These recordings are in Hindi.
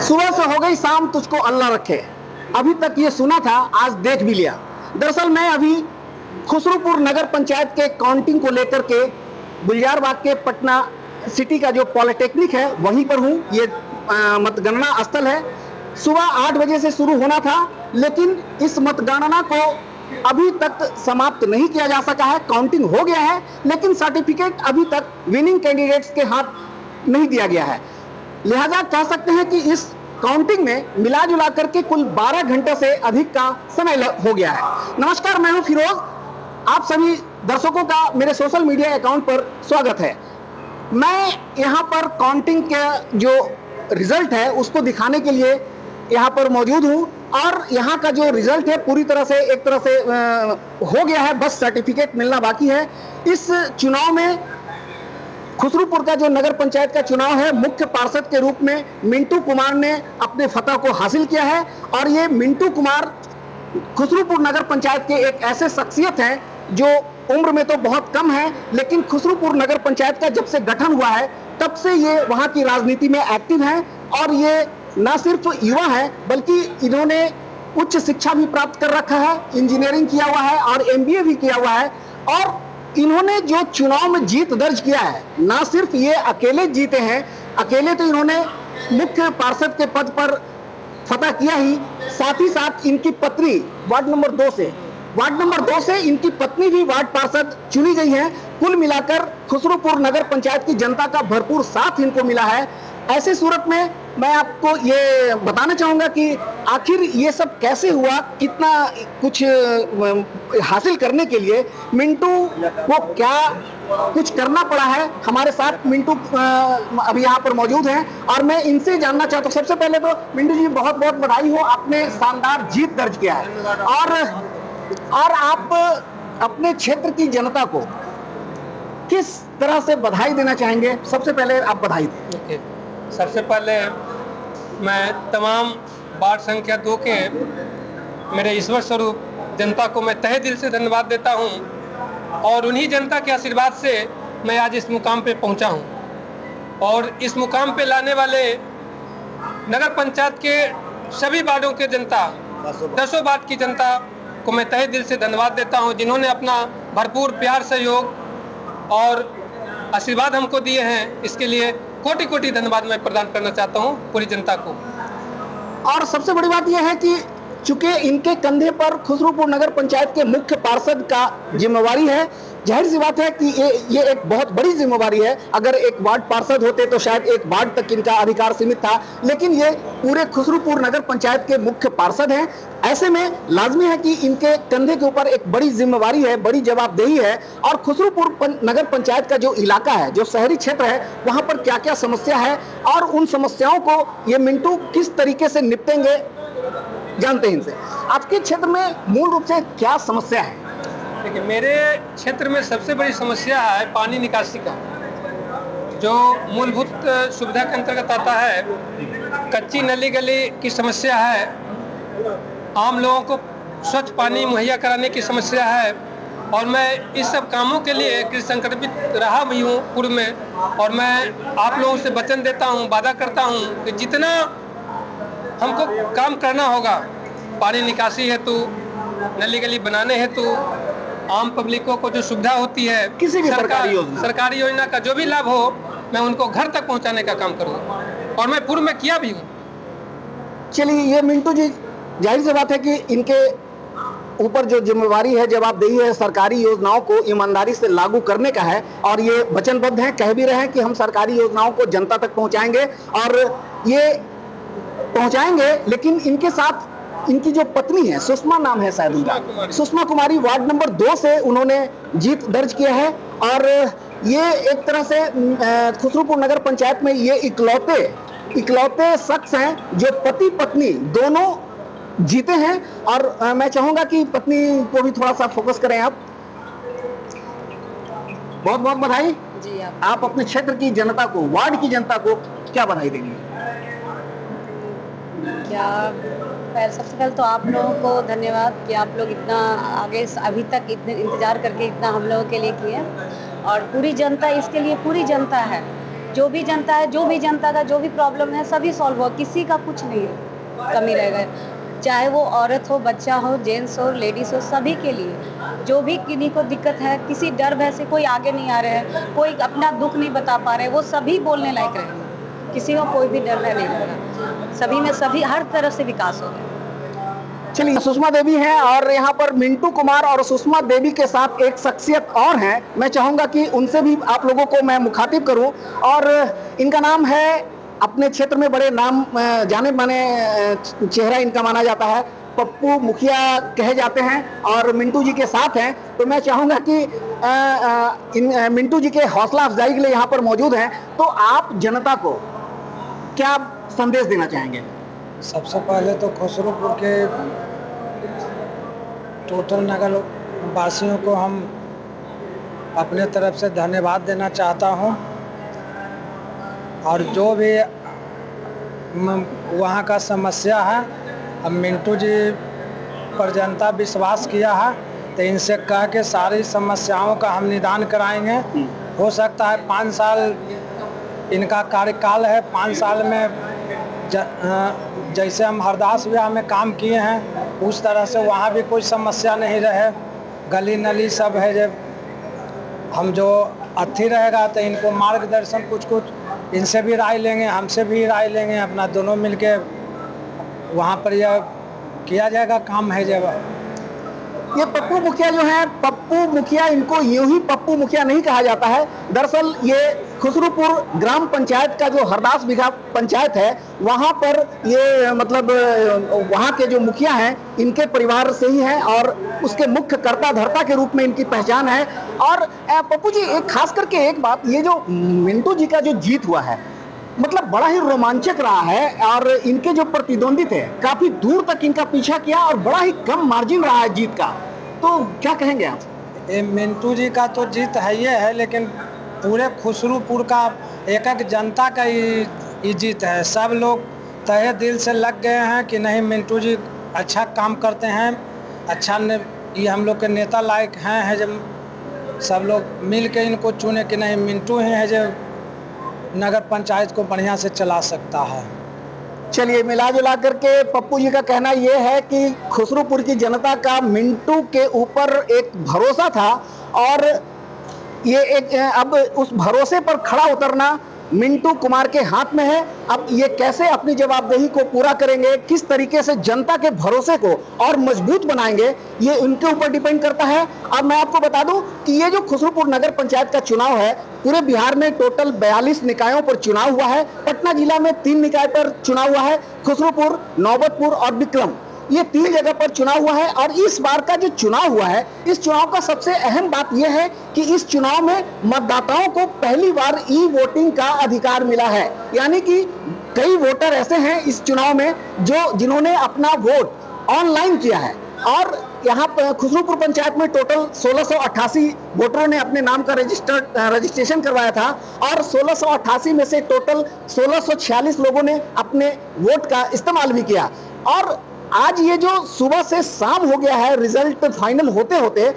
सुबह से हो गई शाम, तुझको अल्लाह रखे। अभी तक ये सुना था, आज देख भी लिया। दरअसल मैं अभी खुसरूपुर नगर पंचायत के काउंटिंग को लेकर के गुलजार के पटना सिटी का जो पॉलिटेक्निक है वहीं पर हूँ। ये मतगणना स्थल है। सुबह 8 बजे से शुरू होना था, लेकिन इस मतगणना को अभी तक समाप्त नहीं किया जा सका है। काउंटिंग हो गया है, लेकिन सर्टिफिकेट अभी तक विनिंग कैंडिडेट्स के हाथ नहीं दिया गया है। लिहाजा कह सकते हैं कि इस काउंटिंग में मिला जुला करके कुल 12 घंटे से अधिक का समय हो गया है। नमस्कार, मैं हूं फिरोज। आप सभी दर्शकों का मेरे सोशल मीडिया अकाउंट पर स्वागत है। मैं यहां पर काउंटिंग का जो रिजल्ट है उसको दिखाने के लिए यहां पर मौजूद हूं, और यहां का जो रिजल्ट है पूरी तरह से एक तरह से हो गया है, बस सर्टिफिकेट मिलना बाकी है। इस चुनाव में खुसरूपुर का जो नगर पंचायत का चुनाव है, मुख्य पार्षद के रूप में मिंटू कुमार ने अपने फतह को हासिल किया है। और ये मिंटू कुमार खुसरूपुर नगर पंचायत के एक ऐसे शख्सियत हैं जो उम्र में तो बहुत कम है, लेकिन खुसरूपुर नगर पंचायत का जब से गठन हुआ है तब से ये वहां की राजनीति में एक्टिव हैं। और ये न सिर्फ युवा है, बल्कि इन्होंने उच्च शिक्षा भी प्राप्त कर रखा है, इंजीनियरिंग किया हुआ है और MBA भी किया हुआ है। और इन्होंने जो चुनाव में जीत दर्ज किया है, ना सिर्फ ये अकेले जीते हैं, अकेले तो इन्होंने मुख्य पार्षद के पद पर फतह किया ही, साथ ही साथ इनकी पत्नी वार्ड नंबर 2 से इनकी पत्नी भी वार्ड पार्षद चुनी गई है। कुल मिलाकर खुसरूपुर नगर पंचायत की जनता का भरपूर साथ इनको मिला है। ऐसी सूरत में मैं आपको ये बताना चाहूंगा कि आखिर ये सब कैसे हुआ, कितना कुछ हासिल करने के लिए मिंटू को क्या कुछ करना पड़ा है। हमारे साथ मिंटू अभी यहाँ पर मौजूद हैं और मैं इनसे जानना चाहता हूँ। सबसे पहले तो मिंटू जी, बहुत बहुत बधाई हो, आपने शानदार जीत दर्ज किया है। और आप अपने क्षेत्र की जनता को किस तरह से बधाई देना चाहेंगे? सबसे पहले आप बधाई दें। सबसे पहले मैं तमाम वार्ड संख्या 2 के मेरे ईश्वर स्वरूप जनता को मैं तहे दिल से धन्यवाद देता हूं, और उन्हीं जनता के आशीर्वाद से मैं आज इस मुकाम पे पहुंचा हूं। और इस मुकाम पे लाने वाले नगर पंचायत के सभी वार्डों के जनता, 10 वार्ड की जनता को मैं तहे दिल से धन्यवाद देता हूं, जिन्होंने अपना भरपूर प्यार, सहयोग और आशीर्वाद हमको दिए हैं। इसके लिए कोटि कोटि धन्यवाद मैं प्रदान करना चाहता हूं पूरी जनता को। और सबसे बड़ी बात यह है कि चूंकि इनके कंधे पर खुसरूपुर नगर पंचायत के मुख्य पार्षद का जिम्मेवारी है, जाहिर सी बात है कि ये एक बहुत बड़ी जिम्मेवारी है। अगर एक वार्ड पार्षद होते तो शायद एक वार्ड तक इनका अधिकार सीमित था, लेकिन ये पूरे खुसरूपुर नगर पंचायत के मुख्य पार्षद हैं। ऐसे में लाजमी है कि इनके कंधे के ऊपर एक बड़ी जिम्मेवारी है, बड़ी जवाबदेही है। और खुसरूपुर नगर पंचायत का जो इलाका है, जो शहरी क्षेत्र है, वहां पर क्या क्या समस्या है और उन समस्याओं को ये मिंटू किस तरीके से निपटेंगे, जानते हैं इनसे। आपके क्षेत्र में मूल रूप से क्या समस्या है? देखिए, मेरे क्षेत्र में सबसे बड़ी समस्या है पानी निकासी का, जो मूलभूत सुविधा के अंतर्गत आता है। कच्ची नली गली की समस्या है, आम लोगों को स्वच्छ पानी मुहैया कराने की समस्या है। और मैं इस सब कामों के लिए कृषि संक्रमित रहा भी हूँ पूर्व में, और मैं आप लोगों से वचन देता हूँ, वादा करता हूँ कि जितना हमको काम करना होगा पानी निकासी हेतु, नली गली बनाने हेतु, आम पब्लिकों को जो सुविधा होती है, किसी भी सरकारी योजना का जो भी लाभ हो, मैं उनको घर तक पहुंचाने का काम करूंगा, और मैं पूर्व में किया भी हूं। चलिए, ये मिंटू जी, जाहिर सी बात है कि इनके ऊपर जो जिम्मेवारी है, जवाबदेही है, सरकारी योजनाओं को ईमानदारी से लागू करने का है। और ये वचनबद्ध हैं, कह भी रहे हैं कि हम सरकारी योजनाओं को जनता तक पहुंचाएंगे, और ये पहुंचाएंगे। लेकिन इनके साथ इनकी जो पत्नी है, सुषमा नाम है शायद उनका, सुषमा कुमारी, वार्ड नंबर 2 से उन्होंने जीत दर्ज किया है। और ये एक तरह से खुसरूपुर नगर पंचायत में ये इकलौते शख्स हैं जो पति पत्नी दोनों जीते हैं। और मैं चाहूंगा कि पत्नी को भी थोड़ा सा फोकस करें आप। बहुत बहुत बधाई जी। आप अपने क्षेत्र की जनता को, वार्ड की जनता को क्या बधाई देंगे? सबसे पहले तो आप लोगों को धन्यवाद कि आप लोग इतना आगे अभी तक इतने इंतजार करके इतना हम लोगों के लिए किए। और पूरी जनता, इसके लिए पूरी जनता है। जो भी जनता है, जो भी जनता का जो भी प्रॉब्लम है सभी सॉल्व हो, किसी का कुछ नहीं है कमी रह गए, चाहे वो औरत हो, बच्चा हो, जेंट्स हो, लेडीज हो, सभी के लिए जो भी किन्हीं को दिक्कत है, किसी डर भय से कोई आगे नहीं आ रहे हैं, कोई अपना दुख नहीं बता पा रहे, वो सभी बोलने लायक रहेंगे, किसी को कोई भी डर भय नहीं लगा, सभी में सभी हर तरह से विकास हो गया। चलिए, सुषमा देवी हैं और यहाँ पर मिंटू कुमार और सुषमा देवी के साथ एक शख्सियत और हैं, मैं चाहूँगा कि उनसे भी आप लोगों को मैं मुखातिब करूँ। और इनका नाम है, अपने क्षेत्र में बड़े नाम जाने माने चेहरा इनका माना जाता है, पप्पू मुखिया कहे जाते हैं और मिंटू जी के साथ हैं। तो मैं चाहूँगा कि इन मिंटू जी के हौसला अफजाई के लिए यहाँ पर मौजूद हैं, तो आप जनता को क्या संदेश देना चाहेंगे? सबसे पहले तो खुसरूपुर के टोटल नगर वासियों को हम अपने तरफ से धन्यवाद देना चाहता हूं, और जो भी वहां का समस्या है, अब मिंटू जी पर जनता विश्वास किया है तो इनसे कह के सारी समस्याओं का हम निदान कराएंगे। हो सकता है 5 साल इनका कार्यकाल है, 5 साल में जैसे हम हरदास विवाह में काम किए हैं उस तरह से वहाँ भी कोई समस्या नहीं रहे, गली नली सब है। जब हम जो अथी रहेगा तो इनको मार्गदर्शन कुछ इनसे भी राय लेंगे, हमसे भी राय लेंगे, अपना दोनों मिलके वहाँ पर यह किया जाएगा काम है। जब ये पप्पू मुखिया जो है, पप्पू मुखिया, इनको यूं ही पप्पू मुखिया नहीं कहा जाता है। दरअसल ये खुसरूपुर ग्राम पंचायत का जो हरदास बिघा पंचायत है, वहां पर ये मतलब वहां के जो मुखिया हैं इनके परिवार से ही हैं और उसके मुख्य कर्ता धर्ता के रूप में इनकी पहचान है। और पप्पू जी, एक खास करके एक बात, ये जो मिंटू जी का जो जीत हुआ है, मतलब बड़ा ही रोमांचक रहा है और इनके जो प्रतिद्वंदी थे काफी दूर तक इनका पीछा किया और बड़ा ही कम मार्जिन रहा है जीत का, तो क्या कहेंगे आप? ये मिंटू जी का तो जीत है ही है, लेकिन पूरे खुसरूपुर का एक एक जनता का ही जीत है। सब लोग तहे दिल से लग गए हैं कि नहीं, मिंटू जी अच्छा काम करते हैं, अच्छा ये हम लोग के नेता लायक हैं। जब सब लोग मिल के इनको चुने कि नहीं, मिंटू ही है जो नगर पंचायत को बढ़िया से चला सकता है। चलिए, मिला जुला करके पप्पू जी का कहना यह है कि खुसरूपुर की जनता का मिंटू के ऊपर एक भरोसा था और ये एक अब उस भरोसे पर खड़ा उतरना मिंटू कुमार के हाथ में है। अब ये कैसे अपनी जवाबदेही को पूरा करेंगे, किस तरीके से जनता के भरोसे को और मजबूत बनाएंगे, ये उनके ऊपर डिपेंड करता है। अब मैं आपको बता दूं कि ये जो खुसरूपुर नगर पंचायत का चुनाव है, पूरे बिहार में टोटल 42 निकायों पर चुनाव हुआ है। पटना जिला में 3 निकाय पर चुनाव हुआ है, खुसरूपुर, नौबतपुर और विक्रम, ये 3 जगह पर चुनाव हुआ है। और इस बार का जो चुनाव हुआ है, इस चुनाव का सबसे अहम बात यह है कि इस चुनाव में मतदाताओं को पहली बार ई वोटिंग का अधिकार मिला है। यानी कि कई वोटर ऐसे हैं इस चुनाव में जिन्होंने अपना वोट ऑनलाइन किया है। और यहाँ पर खुसरूपुर पंचायत में टोटल 1688 वोटरों ने अपने नाम का रजिस्ट्रेशन करवाया था और 1688 में से टोटल 1646 लोगों ने अपने वोट का इस्तेमाल भी किया। और आज ये जो सुबह से शाम हो गया है, रिजल्ट फाइनल होते होते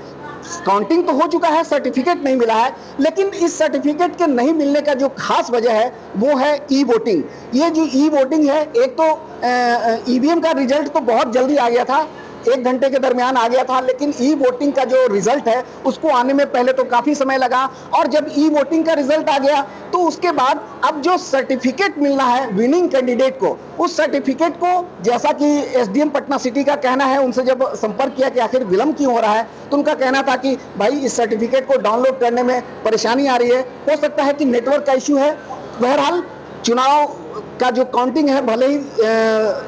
काउंटिंग तो हो चुका है, सर्टिफिकेट नहीं मिला है। लेकिन इस सर्टिफिकेट के नहीं मिलने का जो खास वजह है वो है ई वोटिंग। ये जो ई वोटिंग है, एक तो ईवीएम का रिजल्ट तो बहुत जल्दी आ गया था, 1 घंटे के दरमियान आ गया था, लेकिन ई वोटिंग का जो रिजल्ट है उसको आने में पहले तो काफी समय लगा। और जब ई वोटिंग का रिजल्ट आ गया तो उसके बाद अब जो सर्टिफिकेट मिलना है विनिंग कैंडिडेट को, उस सर्टिफिकेट को, जैसा कि एसडीएम पटना सिटी का कहना है, उनसे जब संपर्क किया कि आखिर विलंब क्यों हो रहा है, तो उनका कहना था कि भाई इस सर्टिफिकेट को डाउनलोड करने में परेशानी आ रही है, हो सकता है कि नेटवर्क का इश्यू है। बहरहाल चुनाव का जो काउंटिंग है, भले ही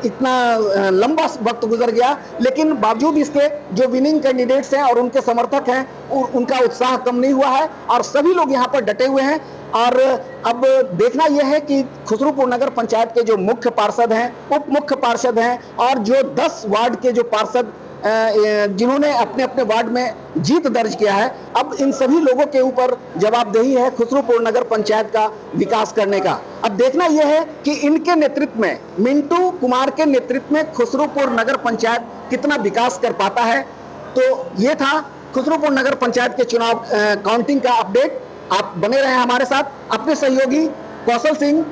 इतना लंबा वक्त गुजर गया, लेकिन बावजूद इसके जो विनिंग कैंडिडेट्स हैं और उनके समर्थक हैं, उनका उत्साह कम नहीं हुआ है और सभी लोग यहाँ पर डटे हुए हैं। और अब देखना यह है कि खुसरूपुर नगर पंचायत के जो मुख्य पार्षद हैं, उप मुख्य पार्षद हैं और जो 10 वार्ड के जो पार्षद जिन्होंने अपने अपने वार्ड में जीत दर्ज किया है, अब इन सभी लोगों के ऊपर जवाबदेही है खुसरूपुर नगर पंचायत का विकास करने का। अब देखना यह है कि इनके नेतृत्व में, मिंटू कुमार के नेतृत्व में खुसरूपुर नगर पंचायत कितना विकास कर पाता है। तो ये था खुसरूपुर नगर पंचायत के चुनाव काउंटिंग का अपडेट। आप बने रहे हमारे साथ। अपने सहयोगी कौशल सिंह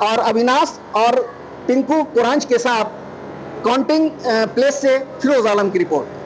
और अविनाश और टिंकू कुरांच के साथ काउंटिंग प्लेस से फिरोज आलम की रिपोर्ट।